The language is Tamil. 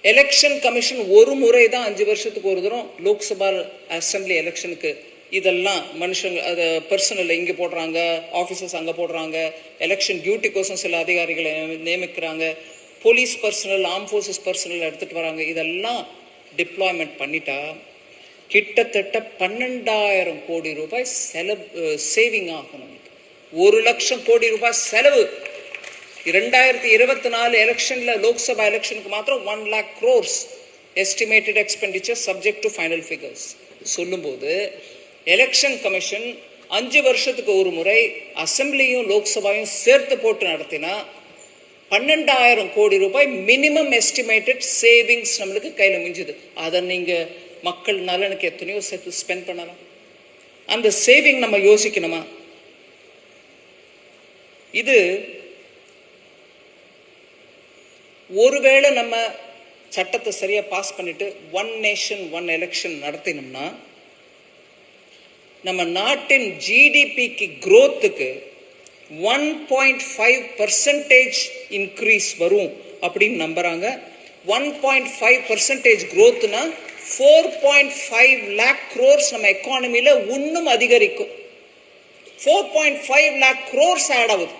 எலெக்ஷன் கமிஷன் ஒரு முறை தான் 5 வருஷத்துக்கு ஒரு தரம் லோக்சபா அசம்பிளி எலெக்ஷனுக்கு இதெல்லாம் மனுஷங்க அதை பர்சனல் இங்கே போடுறாங்க, ஆஃபீஸர்ஸ் அங்கே போடுறாங்க, எலெக்ஷன் டியூட்டிக்கோசம் சில அதிகாரிகளை நியமிக்கிறாங்க, police personnel, arm forces personnel எடுத்துகிட்டு வராங்க. இதெல்லாம் டிப்ளாய்மெண்ட் பண்ணிட்டா கிட்டத்தட்ட 12,000 கோடி ரூபாய் சேவிங் ஆகும். 1,00,000 கோடி ரூபாய் செலவு. 2024 எலெக்ஷன்ல லோக்சபா எலெக்ஷனுக்கு மாத்திரம் 1 lakh crores estimated expenditure subject to final figures. சொல்லும்போது எலெக்ஷன் கமிஷன் 5 வருஷத்துக்கு ஒரு முறை அசம்பிளியும் லோக்சபாவையும் சேர்த்து போட்டு நடத்தினா 12,000 கோடி ரூபாய் மினிமம் எஸ்டிமேட்டட் சேவிங்ஸ் நம்மளுக்கு கையில் மிஞ்சுது. அதை நீங்கள் மக்கள் நலனுக்கு எத்தனையோ சேர்த்து ஸ்பெண்ட் பண்ணலாம். அந்த சேவிங் நம்ம யோசிக்கணுமா? இது ஒருவேளை நம்ம சட்டத்தை சரியா பாஸ் பண்ணிட்டு 1 நேஷன் 1 எலெக்ஷன் நடத்தினோம்னா நம்ம நாட்டின் ஜிடிபிக்கு growthக்கு 1.5% இன்க்ரீஸ் வரும் அப்படின்னு நம்புறாங்க. 1.5% growthனா 4.5 lakh crores நம்ம எக்கானமியில இன்னும் அதிகரிக்கும். 4.5 lakh crores ஆட் ஆகுது.